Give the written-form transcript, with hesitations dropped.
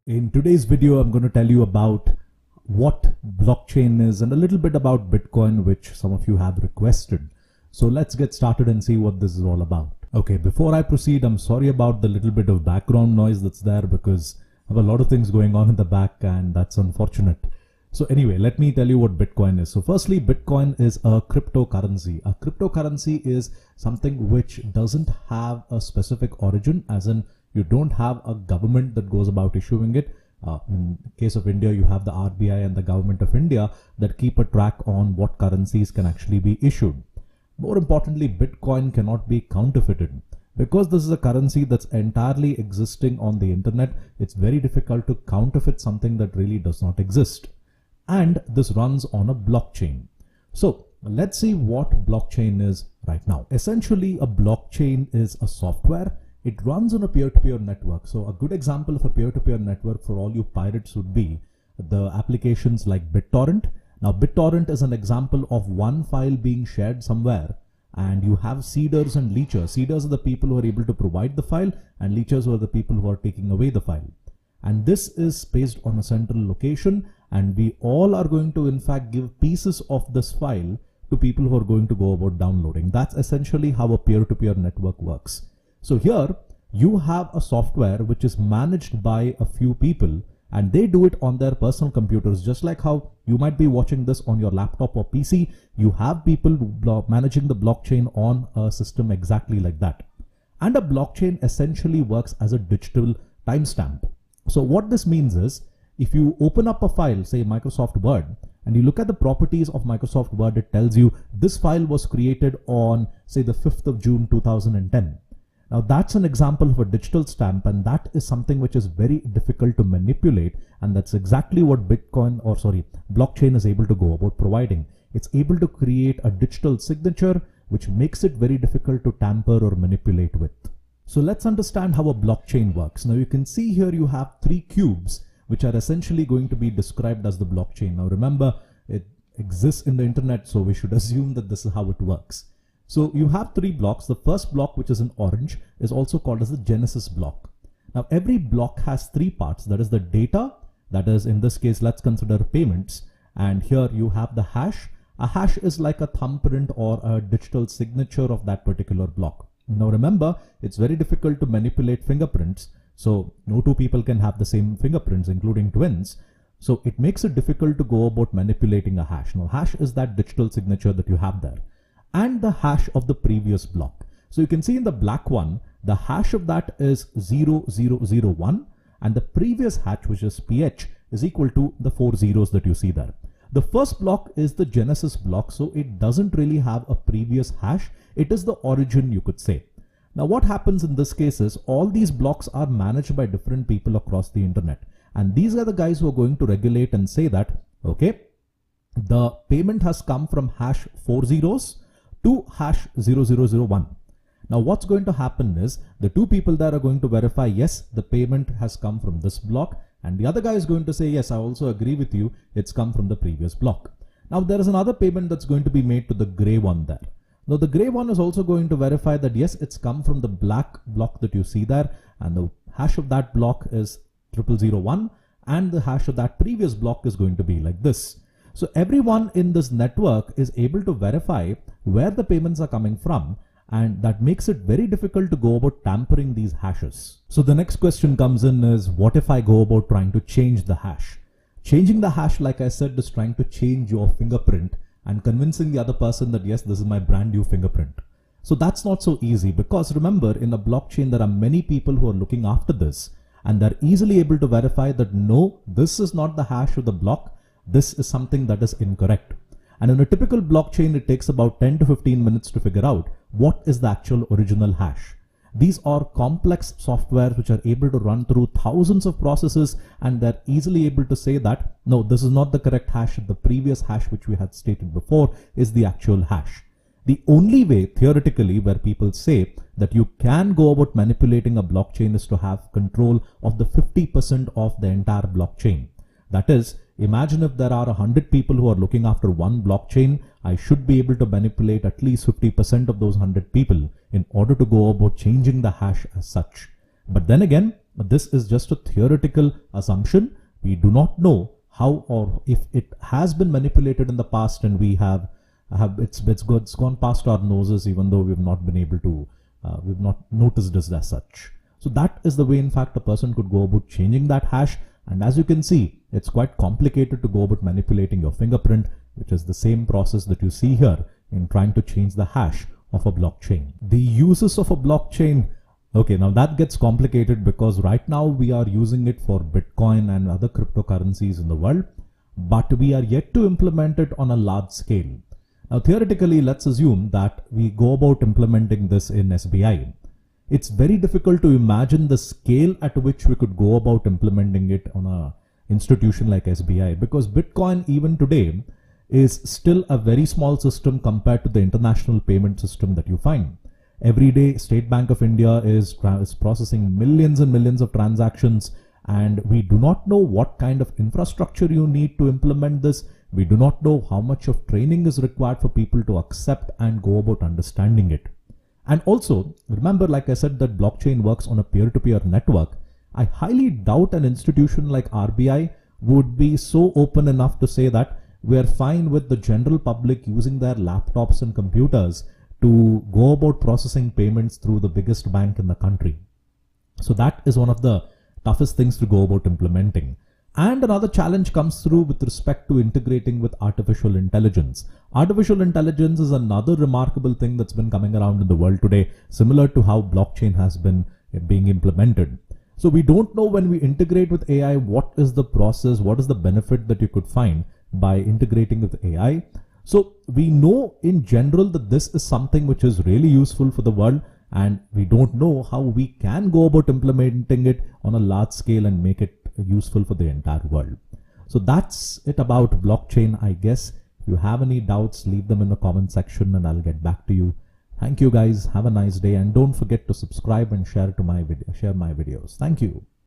In today's video, I'm going to tell you about what blockchain is and a little bit about Bitcoin, which some of you have requested. So let's get started and see what this is all about. Okay, before I proceed, I'm sorry about the little bit of background noise that's there because I have a lot of things going on in the back and that's unfortunate. So anyway, let me tell you what Bitcoin is. So firstly, Bitcoin is a cryptocurrency. A cryptocurrency is something which doesn't have a specific origin, as in you don't have a government that goes about issuing it. In case of India, you have the RBI and the government of India that keep a track on what currencies can actually be issued. More importantly, Bitcoin cannot be counterfeited. Because this is a currency that's entirely existing on the internet, it's very difficult to counterfeit something that really does not exist. And this runs on a blockchain. So let's see what blockchain is right now. Essentially, a blockchain is a software. It runs on a peer-to-peer network. So a good example of a peer-to-peer network for all you pirates would be the applications like BitTorrent. Now, BitTorrent is an example of one file being shared somewhere, and you have seeders and leechers. Seeders are the people who are able to provide the file, and leechers are the people who are taking away the file. And this is based on a central location, and we all are going to in fact give pieces of this file to people who are going to go about downloading. That's essentially how a peer-to-peer network works. So here you have a software which is managed by a few people, and they do it on their personal computers, just like how you might be watching this on your laptop or PC. You have people managing the blockchain on a system exactly like that. And a blockchain essentially works as a digital timestamp. So what this means is, if you open up a file, say Microsoft Word, and you look at the properties of Microsoft Word, it tells you this file was created on, say, the 5th of June 2010. Now that's an example of a digital stamp, and that is something which is very difficult to manipulate, and that's exactly what blockchain is able to go about providing. It's able to create a digital signature which makes it very difficult to tamper or manipulate with. So let's understand how a blockchain works. Now you can see here you have 3 cubes which are essentially going to be described as the blockchain. Now remember, it exists in the internet, so we should assume that this is how it works. So you have 3 blocks. The first block, which is in orange, is also called as the Genesis block. Now every block has 3 parts. That is the data, that is, in this case, let's consider payments. And here you have the hash. A hash is like a thumbprint or a digital signature of that particular block. Now remember, it's very difficult to manipulate fingerprints. So no 2 people can have the same fingerprints, including twins. So it makes it difficult to go about manipulating a hash. Now hash is that digital signature that you have there, and the hash of the previous block. So you can see in the black one, the hash of that is 0001, and the previous hash, which is PH, is equal to the 4 zeros that you see there. The first block is the Genesis block, so it doesn't really have a previous hash. It is the origin, you could say. Now what happens in this case is all these blocks are managed by different people across the internet, and these are the guys who are going to regulate and say that, okay, the payment has come from hash 4 zeros to hash 0001. Now what's going to happen is the 2 people there are going to verify, yes, the payment has come from this block, and the other guy is going to say, yes, I also agree with you, it's come from the previous block. Now there is another payment that's going to be made to the gray one there. Now the gray one is also going to verify that, yes, it's come from the black block that you see there, and the hash of that block is 0001, and the hash of that previous block is going to be like this. So everyone in this network is able to verify where the payments are coming from, and that makes it very difficult to go about tampering these hashes. So the next question comes in is, what if I go about trying to change the hash? Changing the hash, like I said, is trying to change your fingerprint and convincing the other person that, yes, this is my brand new fingerprint. So that's not so easy, because remember, in a blockchain there are many people who are looking after this, and they're easily able to verify that no, this is not the hash of the block. This is something that is incorrect. And in a typical blockchain, it takes about 10 to 15 minutes to figure out what is the actual original hash. These are complex softwares which are able to run through thousands of processes, and they're easily able to say that, no, this is not the correct hash. The previous hash which we had stated before is the actual hash. The only way, theoretically, where people say that you can go about manipulating a blockchain is to have control of the 50% of the entire blockchain. That is, imagine if there are 100 people who are looking after one blockchain, I should be able to manipulate at least 50% of those 100 people in order to go about changing the hash as such. But then again, But this is just a theoretical assumption. We do not know how or if it has been manipulated in the past, and we have it's gone past our noses, even though we've not been able to we've not noticed this as such. So that is the way, in fact, a person could go about changing that hash. And as you can see, it's quite complicated to go about manipulating your fingerprint, which is the same process that you see here in trying to change the hash of a blockchain. The uses of a blockchain, okay, now that gets complicated because right now we are using it for Bitcoin and other cryptocurrencies in the world, but we are yet to implement it on a large scale. Now, theoretically, let's assume that we go about implementing this in SBI. It's very difficult to imagine the scale at which we could go about implementing it on a institution like SBI, because Bitcoin even today is still a very small system compared to the international payment system that you find. Every day, State Bank of India is processing millions and millions of transactions, and we do not know what kind of infrastructure you need to implement this. We do not know how much of training is required for people to accept and go about understanding it. And also, remember, like I said, that blockchain works on a peer-to-peer network. I highly doubt an institution like RBI would be so open enough to say that we're fine with the general public using their laptops and computers to go about processing payments through the biggest bank in the country. So that is one of the toughest things to go about implementing. And another challenge comes through with respect to integrating with artificial intelligence. Artificial intelligence is another remarkable thing that's been coming around in the world today, similar to how blockchain has been being implemented. So we don't know when we integrate with AI, what is the process, what is the benefit that you could find by integrating with AI. So we know in general that this is something which is really useful for the world, and we don't know how we can go about implementing it on a large scale and make it useful for the entire world. So that's it about blockchain, I guess. If you have any doubts, leave them in the comment section and I'll get back to you. Thank you guys. Have a nice day, and don't forget to subscribe and share my videos. Thank you.